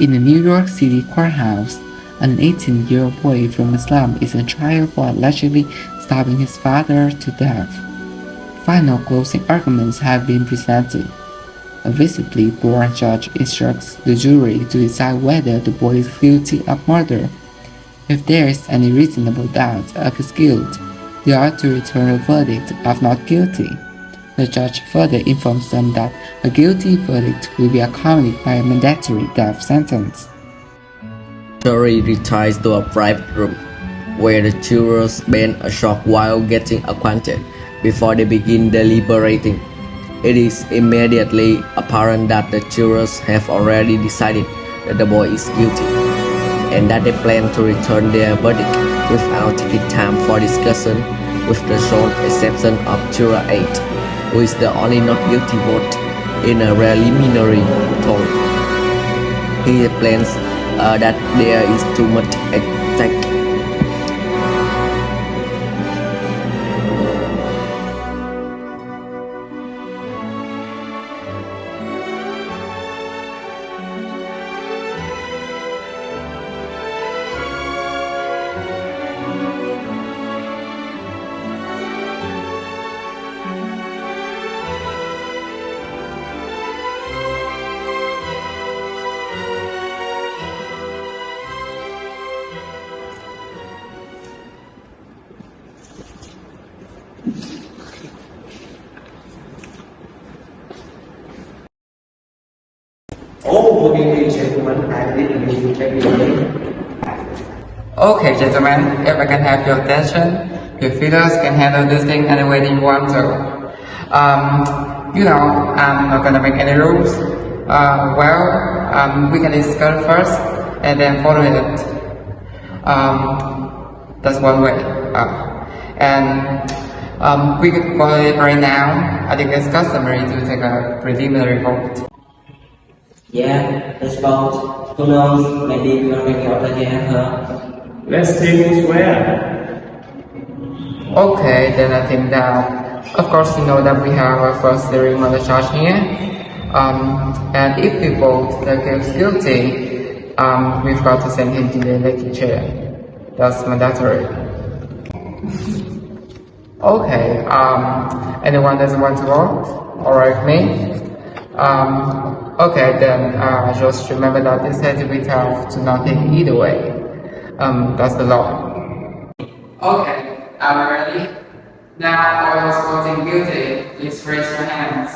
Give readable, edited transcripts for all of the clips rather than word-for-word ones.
In a New York City courthouse, an 18-year-old boy from Islam is on trial for allegedly stabbing his father to death. Final closing arguments have been presented. A visibly bored judge instructs the jury to decide whether the boy is guilty of murder. If there is any reasonable doubt of his guilt, they are to return a verdict of not guilty. The judge further informs them that a guilty verdict will be accompanied by a mandatory death sentence. The jury retires to a private room, where the jurors spend a short while getting acquainted before they begin deliberating. It is immediately apparent that the jurors have already decided that the boy is guilty, and that they plan to return their verdict without taking time for discussion, with the sole exception of Juror 8, who is the only not guilty vote in a preliminary poll. He plans that there is too much at stake. Oh, good evening, gentlemen. I didn't mean to check your name. Okay, gentlemen, if I can have your attention, your feelers can handle this thing any way that you want to. I'm not gonna make any rules. We can discuss first and then follow it. That's one way. We could follow it right now. I think it's customary to take a preliminary vote. Yeah, let's vote. Who knows? Maybe we're gonna make it up again, huh? Let's take who's where. Okay, then I think that, of course, you know that we have our first degree murder charge here. And if we vote that he is guilty, we've got to send him to the electric chair. That's mandatory. Okay, anyone doesn't want to vote? Alright with me? Okay, then just remember that this has to be tough to not take either way. That's the law. Okay, are we ready? Now, all those voting guilty, please raise your hands.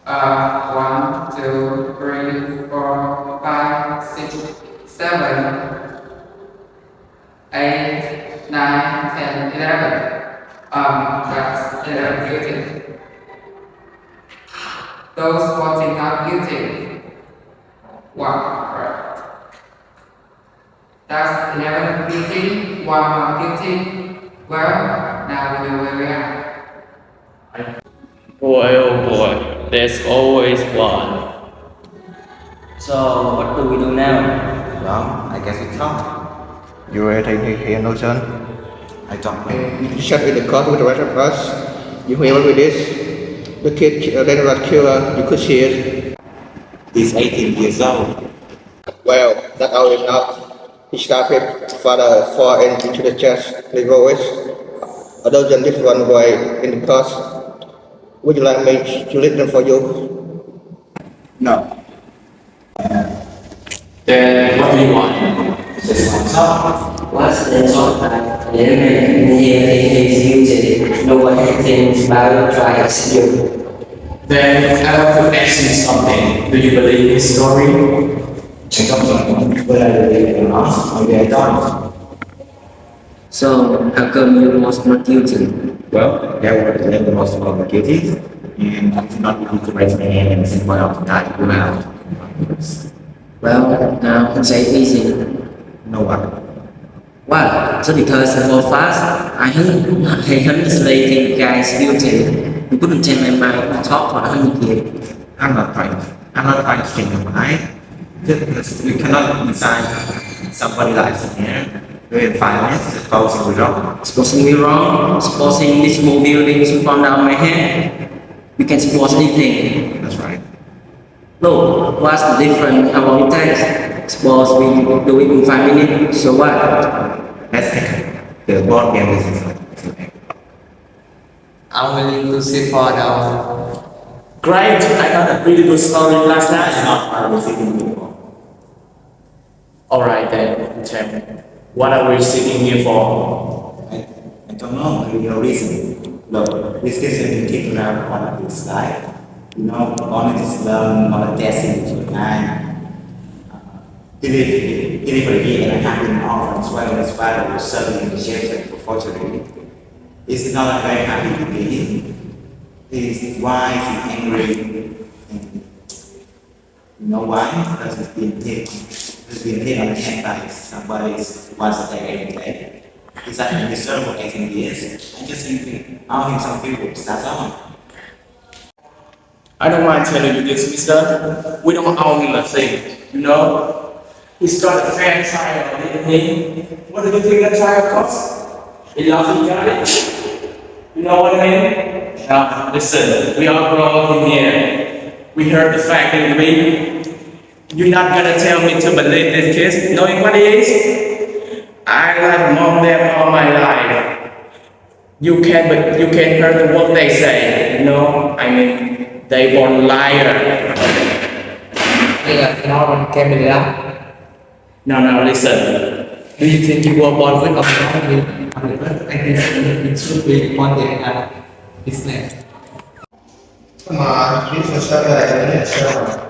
1, 2, 3, 4, 5, 6, 7, 8, 9, 10, 11. That's 11 guilty. Those voting not guilty, 1, right. That's 11 guilty, 1 not guilty. Well, now we know where we are. Boy, oh boy, there's always one. So, what do we do now? Well, I guess we talk. You ready here, Notion? I talk. You shut in the court with the rest of us. You hear with this? The kid, Leningrad killer, you could see it. He's 18 years old. Well, that all is enough. He stabbed his father 4 into the chest, the voice. A dozen different way in the past. Would you like me to lead them for you? No. Then what do you want? Just one talk. What's the talk? Here is guilty. No one thinks about tries you. Then I want to ask you something. Do you believe his story? I don't know whether I believe it or not. Maybe I don't. So, how come you was not guilty? Well, there were the most of the guilty, and I did not need to raise my hand and send one out to die out. Well, now say it easy. No one. Well, just because I go fast, I honestly think guys guilty. You couldn't change my mind to talk for 100 years. I'm not trying to change your mind. Just we cannot decide somebody likes it here. Within 5 minutes, supposing we're wrong. Supposing we're wrong, supposing this small building should fall down my head, we can suppose anything. That's right. No, what's the difference? How long it takes? Suppose we do it in 5 minutes, so what? Let's take the board game is in I'm willing to sit for an hour. Great, I got a pretty good story last night. not part of the sitting before. Alright then, tell me, what are we sitting here for? I don't know the reason. Look, this case has been kicked around on this slide. You know, on this learn on a testing to nine. Delivery and I have been off as well as father was serving the shelter unfortunately. It's not very happy to be here. His wife is angry. And you know why? Because it's been hit. It's been hit on the head by somebody once a day every day. He's had been disturbed for 18 years. I just think owe him some favors, that's all. I don't mind telling you this, mister. We don't owe him a thing, you know? He started a fair trial, didn't he? What do you think that trial cost? He lost his job. You know what I mean? Now, listen, we all grow up in here. We heard the fact in the week. You're not gonna tell me to believe this kid, knowing what he is? I have mom there all my life. You can't hear the word they say, you know? I mean, they born liar. No, listen. Do you think you were born with a problem? I think it should be reported at business. Come on, this is something like that.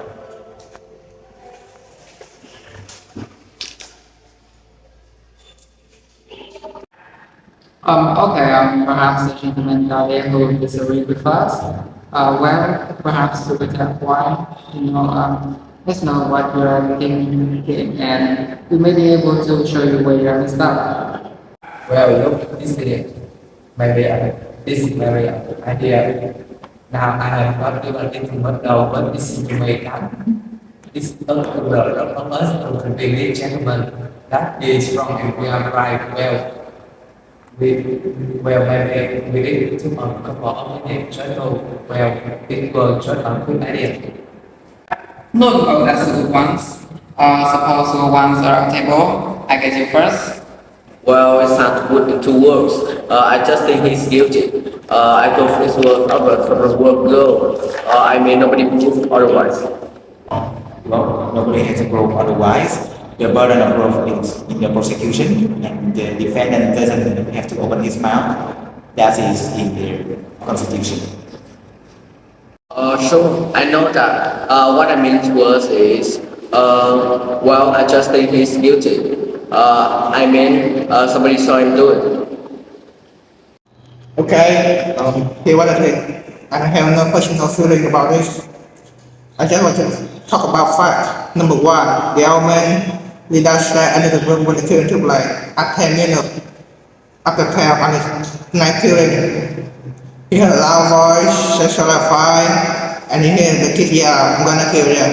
Okay, perhaps the gentleman down there who will disagree with us. Well, perhaps to that point, let's know what you are thinking, and we may be able to show you where you are stuck. Well, look, this is very idea. Now I have not even thinking what now, but this information, this particular of us, a really gentleman, that is from India, right? Well, maybe we need to a couple of minutes journal. Well, it will join a good idea. No, no, that's the good ones. Suppose ones are on table. I get you first. Well, it's not put into words. I just think he's guilty. I thought this was Albert from the world girl. I mean, nobody proved otherwise. Well, nobody has to prove otherwise. The burden of proof is in the prosecution, and the defendant doesn't have to open his mouth. That is in the Constitution. Sure, I know that. What I mean was is, well, I just think he's guilty. Somebody saw him do it. Okay, here what I think. I have no personal feeling about this. I just want to talk about fact. Number one, the old man lead us under the room when the killing took place. At 10 minutes after 12 on the night killing, he heard a loud voice, sexual fire, and he heard the kid yell, I'm gonna kill you.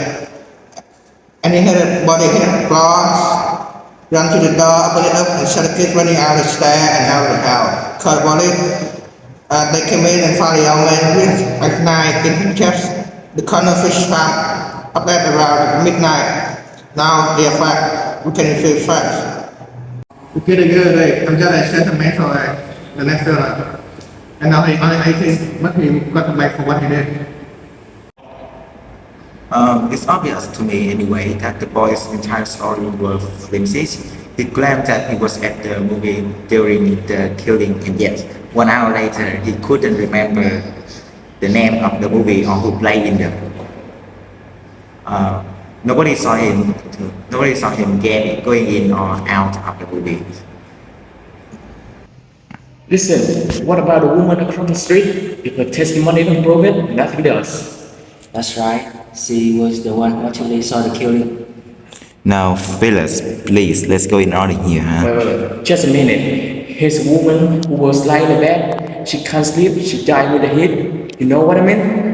And he heard the body hit glass, run to the door, open it up, and saw the kid running out of the stair and out of the house. Called the body. They came in and found the old man with a knife in his chest. The corner fish trap up at around midnight. Now they are fact. We can feel facts. Okay, the girl, I'm just a sentimental, the next fella. And now I think what he got back for what he did. It's obvious to me anyway that the boy's entire story was flimsy. He claimed that he was at the movie during the killing, and yet 1 hour later he couldn't remember the name of the movie or who played in them. Nobody saw him going in or out of the movie. Listen, what about the woman across the street? If her testimony don't prove it, nothing does. That's right. She was the one who actually saw the killing. Now, fellas, please, let's go in order here, huh? Wait, just a minute. Here's a woman who was lying in bed. She can't sleep. She died with a heat. You know what I mean?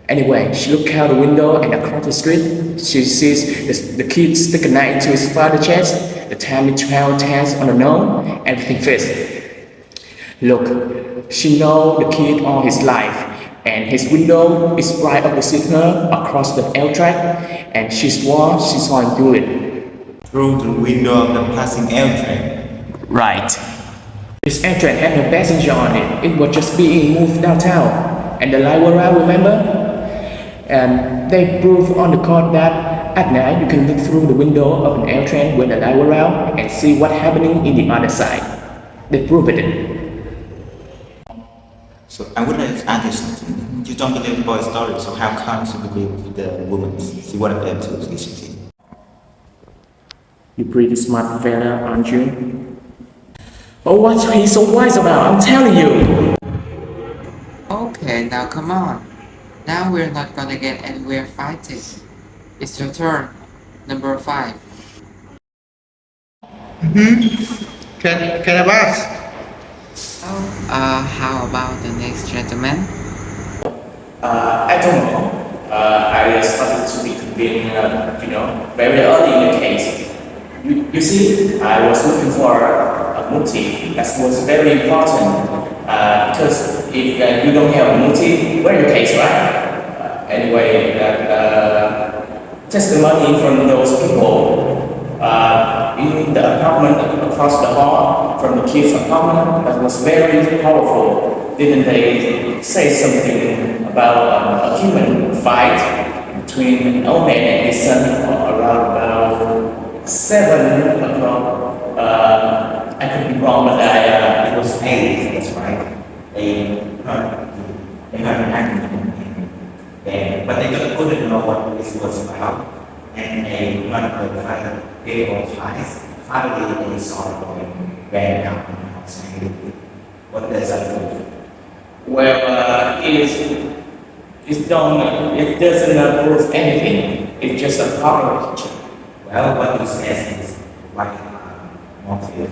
Anyway, she looked out the window and across the street. She sees the kid stick a knife into his father's chest. The time is 12 hands on the nose. Everything fits. Look, she know the kid all his life. and his window is right opposite her across the L track, and she swore she saw him do it. Through the window of the passing L train. Right. This L train had no passenger on it. It was just being moved downtown, and the light were out, remember? And they proved on the court that at night you can look through the window of an L train when the light were out and see what's happening in the other side. They proved it. So I would like to ask you something. You don't believe the boy's story, so how come you believe the woman's? She wanted them to succeed. You pretty smart fella, aren't you? But what's he so wise about? I'm telling you. Okay, now come on. Now we're not gonna get anywhere fighting. It's your turn. Number 5. Can I pass? How about the next gentleman? I don't know. I started to be convinced, very early in the case. You see, I was looking for a motive. That was very important. Because if you don't have a motive, where's your case, right? Anyway, testimony from those people in the apartment across the hall from the kids' apartment, that was very powerful. Didn't they say something about a human fight between an old man and his son around about 7 o'clock? I could be wrong, but It was AIDS, that's right. They heard an accident, but they couldn't know what this was about. And they heard the father gave all twice. Finally, they saw the boy ran out and I was saying, what does that do? Well, it doesn't prove anything. It's just a part. Well, what he says is like motive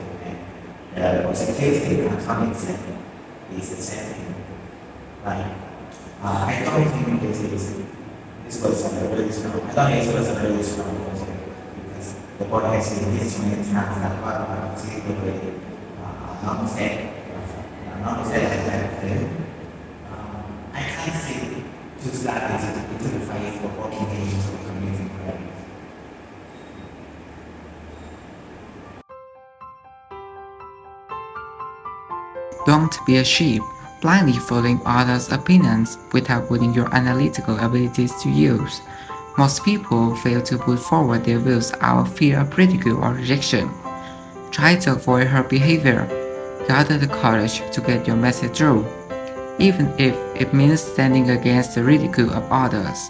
and positivity and atomic setting is the same thing. Like, I don't think this was a really strong. I don't think it was a really strong motive because the boy has seen this many times that what particularly not said like that thing. I can't see to slap it into the face for walking into a community prayer. Don't be a sheep, blindly following others' opinions without putting your analytical abilities to use. Most people fail to put forward their views out of fear of ridicule or rejection. Try to avoid her behavior. Gather the courage to get your message through, even if it means standing against the ridicule of others.